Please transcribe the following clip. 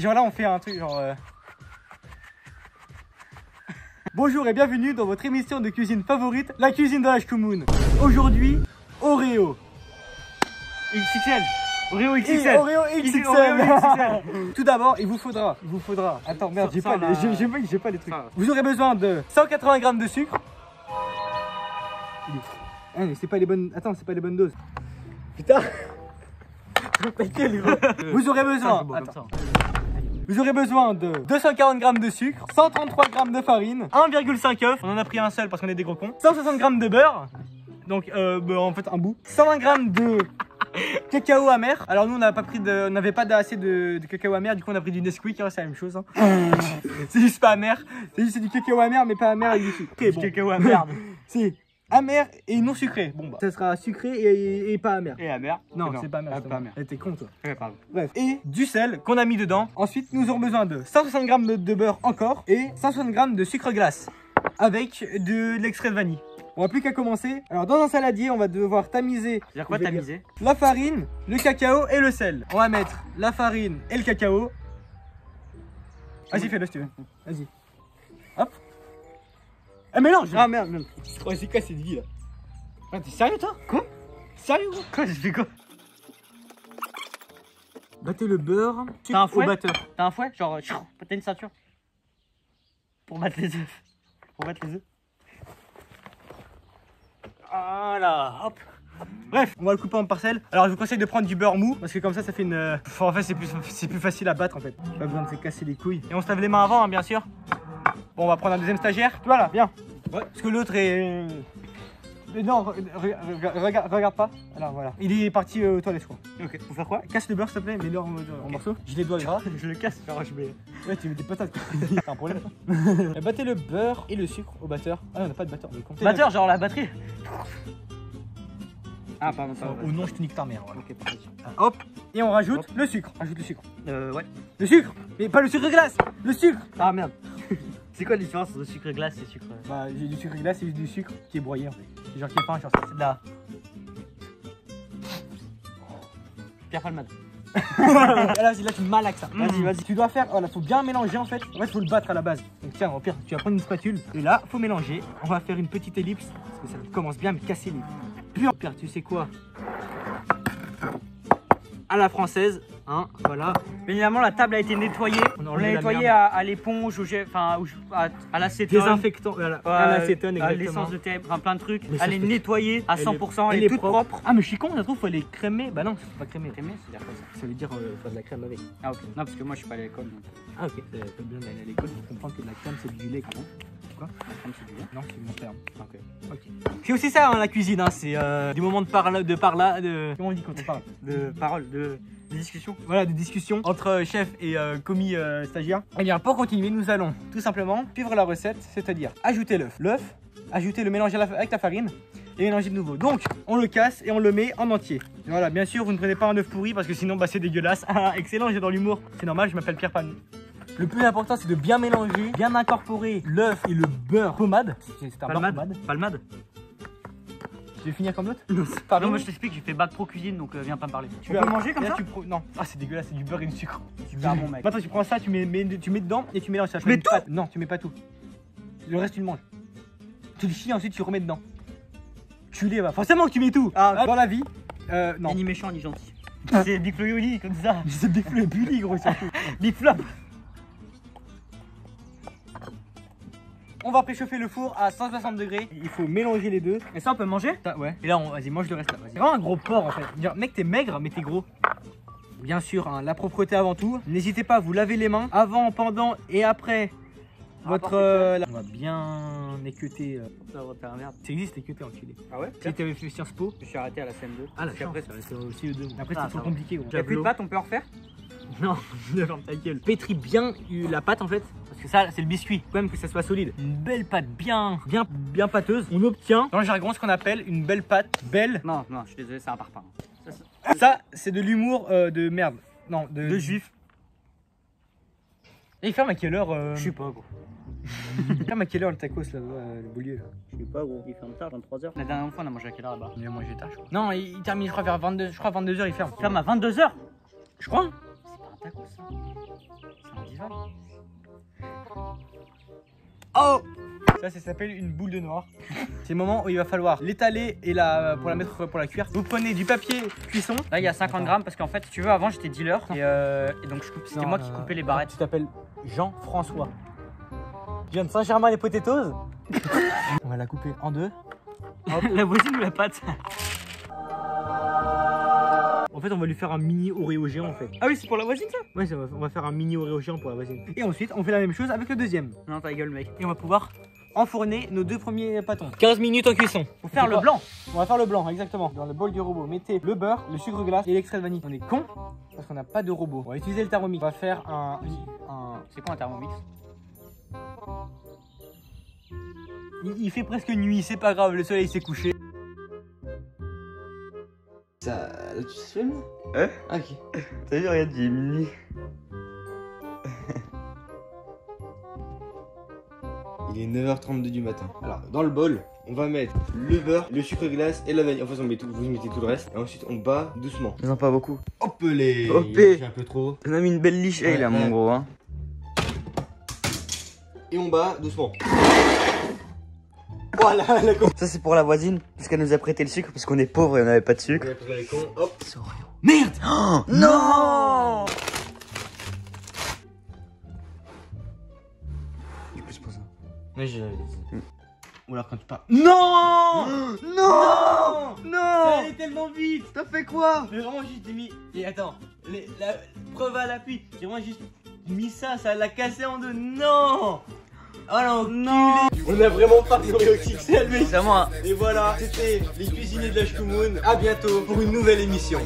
Genre là, on fait un truc genre... Bonjour et bienvenue dans votre émission de cuisine favorite, la cuisine de l'Ashkumoun. Aujourd'hui, Oreo. XXL. Oreo XXL. Oreo XXL. Tout d'abord, il vous faudra. Attends, merde, j'ai pas les trucs. Vous aurez besoin de 180 g de sucre. Ah, mais c'est pas les bonnes. Attends, c'est pas les bonnes doses. Putain. Vous aurez besoin. Vous aurez besoin de 240 g de sucre, 133 g de farine, 1,5 œuf, on en a pris un seul parce qu'on est des gros cons, 160 g de beurre, donc en fait un bout, 120 g de cacao amer. Alors nous on n'avait pas assez de cacao amer, du coup on a pris du Nesquik, hein, c'est la même chose. Hein. C'est juste pas amer, c'est du cacao amer mais pas amer avec du sucre. Okay, bon. Cacao amer. C'est amer et non sucré. Bon bah ça sera sucré et pas amer. Et amer. Non, c'est pas amer. Ah, pas amer. T'es con toi. Ouais, pardon. Bref, et du sel qu'on a mis dedans. Ensuite nous aurons besoin de 160 g de beurre encore et 160 g de sucre glace avec de l'extrait de vanille. On n'a plus qu'à commencer. Alors dans un saladier on va devoir tamiser. C'est-à-dire quoi tamiser? La farine, le cacao et le sel. On va mettre la farine et le cacao. Vas-y fais-le si tu veux. Vas-y. Hop. Ah mélange. Ah merde, merde. Ouais c'est quoi cette vie là? Ah, t'es sérieux toi? Quoi? Sérieux gros? Quoi, je fais quoi? Battez le beurre. T'as un fouet? Au batteur. T'as un fouet? Genre, t'as une ceinture? Pour battre les œufs. Pour battre les œufs. Voilà, hop. Bref, on va le couper en parcelles. Alors je vous conseille de prendre du beurre mou parce que comme ça fait une... En fait c'est plus facile à battre en fait. Pas besoin de se casser les couilles. Et on se lave les mains avant hein, bien sûr. Bon on va prendre un deuxième stagiaire. Voilà, viens. Ouais. Parce que l'autre est... Mais non, regarde pas. Alors voilà. Il est parti aux toilettes je crois. Ok, faut faire quoi? Casse le beurre s'il te plaît, mets-le en morceaux. J'ai les doigts gras. Je le casse, faire je mets... Ouais tu mets des patates. T'as un problème ça. Battez le beurre et le sucre au batteur. Ah non, on n'a pas de batteur. Batteur, genre la batterie. Ah pardon, ça va. Ou non je te nique ta mère. Voilà. Ok, parfait. Hop. Et on rajoute le sucre. Rajoute le sucre. Ouais. Le sucre. Mais pas le sucre glace. Le sucre. Ah merde. C'est quoi la différence entre sucre glace et sucre? Bah j'ai du sucre glace et du sucre qui est broyé en fait. C'est genre qui est fin, genre c'est de la... Pierre Palmade. là tu malaxes ça. Vas-y. Tu dois faire, voilà, faut bien mélanger en fait. En fait faut le battre à la base. Donc tiens, au pire tu vas prendre une spatule. Et là faut mélanger. On va faire une petite ellipse. Parce que ça commence bien à me casser les... Puis au pire tu sais quoi? À la française, hein, voilà. Bien évidemment, la table a été nettoyée. On l'a nettoyée à l'éponge, à l'acétone. Désinfectant, voilà, à l'acétone, à exactement. l'essence de thé, enfin plein de trucs. Mais Elle est nettoyée à 100%, elle est toute propre. Ah mais je suis con, ça se trouve faut aller crémer. Bah non, c'est pas crémer. Crémer, c'est-à-dire quoi ça? Ça veut dire faire de la crème avec. Ah ok. Non parce que moi je suis pas à l'école. Donc... Ah ok, c'est bien d'aller à l'école pour comprendre que de la crème c'est du lait. Quoi? La crème c'est du lait? Non, c'est mon terme. Ok. C'est aussi ça hein, la cuisine, hein, c'est des moments de comment on dit quand on parle? De parole, de discussion. Voilà, des discussions entre chef et commis stagiaire. Et bien pour continuer, nous allons tout simplement suivre la recette, c'est-à-dire ajouter l'œuf, ajouter le mélange avec la farine et mélanger de nouveau. Donc on le casse et on le met en entier. Et voilà, bien sûr vous ne prenez pas un œuf pourri parce que sinon bah, c'est dégueulasse. Excellent, j'adore l'humour. C'est normal, je m'appelle Pierre Palmade. Le plus important c'est de bien mélanger, bien incorporer l'œuf et le beurre pommade. C'est un beurre pommade. Palmade. Tu veux finir comme l'autre? Pardon, moi je t'explique, j'ai fait bac pro cuisine donc viens pas me parler. Tu peux manger comme ça? Non, ah c'est dégueulasse, c'est du beurre et du sucre. Super bon mec. Attends, tu prends ça, tu mets dedans et tu mélanges ça. Je mets tout? Non, tu mets pas tout. Le reste tu le manges. Tu le chies ensuite tu remets dedans. Tu les vas. Forcément que tu mets tout. Ah, dans la vie. Non. Ni méchant ni gentil. C'est Big Flo et Oli comme ça. C'est Big Flo et Bully gros surtout. Big Flop. On va préchauffer le four à 160 degrés. Il faut mélanger les deux. Et ça on peut manger? Ouais. Et là, vas-y, mange le reste là. C'est vraiment un gros porc en fait. Dire, mec, t'es maigre, mais t'es gros. Bien sûr, hein, la propreté avant tout. N'hésitez pas à vous laver les mains avant, pendant et après votre. On va bien équeuter. Ça va faire merde. Ça existe équeuter enculé. Ah ouais? Si t'avais fait Sciences Po. Je suis arrêté à la CM2. Ah la chance, après c'est aussi le 2. Après Ah, c'est trop compliqué gros. Y'a plus de pâte, on peut en refaire? Non, ferme ta gueule. Pétris bien la pâte en fait. Parce que ça, c'est le biscuit. Quand même que ça soit solide. Une belle pâte bien pâteuse. On obtient dans le jargon ce qu'on appelle une belle pâte. Belle. Non, je suis désolé, c'est un parpaing. Ça, c'est de l'humour de merde. Non, de juif. Et il ferme à quelle heure Je sais pas gros. Il ferme à quelle heure le tacos là, le boulier là? Je sais pas gros, il ferme tard, 23h. La dernière fois on a mangé à quelle heure là-bas? On a mangé tard je crois. Non, il termine je crois vers 22h il ferme. Il ferme à 22h? Je crois. C'est pas un tacos ça. C'est indivisible. Oh! Ça s'appelle une boule de noir. C'est le moment où il va falloir l'étaler et pour la mettre pour la cuire. Vous prenez du papier cuisson. Là, il y a 50 grammes parce qu'en fait, si tu veux, avant j'étais dealer et donc c'était moi qui coupais les barrettes. Tu t'appelles Jean-François. Je viens de Saint-Germain les potatoes. On va la couper en deux. Hop. La voisine ou la pâte? En fait, on va lui faire un mini Oreo géant en fait. Ah oui, c'est pour la voisine ça? Ouais, on va faire un mini Oreo géant pour la voisine. Et ensuite, on fait la même chose avec le deuxième. Non, ta gueule, mec. Et on va pouvoir enfourner nos deux premiers pâtons. 15 minutes en cuisson. Faut faire le blanc. On va faire le blanc, exactement. Dans le bol du robot, mettez le beurre, le sucre glace et l'extrait de vanille. On est con parce qu'on n'a pas de robot. On va utiliser le Thermomix. On va faire un... C'est quoi un Thermomix? Il fait presque nuit, c'est pas grave, le soleil s'est couché. Ça... tu te filmes? Hein? Ok. T'as vu, regarde, il est minuit. Il est 9h32 du matin. Alors, dans le bol, on va mettre le beurre, le sucre glace et la vanille. En fait, vous mettez tout le reste. Et ensuite, on bat doucement. Non, pas beaucoup. Hop les. Hop. Il un peu trop. On a mis une belle liche, là, mon gros. Hein. Et on bat doucement. Voilà, la con. Ça, c'est pour la voisine, parce qu'elle nous a prêté le sucre, parce qu'on est pauvre et on n'avait pas de sucre. Et après, les cons, hop. C'est Oreo. Merde! Oh, non! Du coup, c'est pour ça. Mais j'ai. Ou alors quand tu pars. Non! Non! Ça Non! allait tellement vite. T'as fait quoi? J'ai vraiment juste mis... Et attends, la preuve à l'appui. J'ai vraiment juste mis ça l'a cassé en deux. Non! Oh non! On a vraiment pas de Oreo XXL, mais... C'est à moi. Et voilà, c'était les cuisiniers de la Shkumoun. À bientôt pour une nouvelle émission.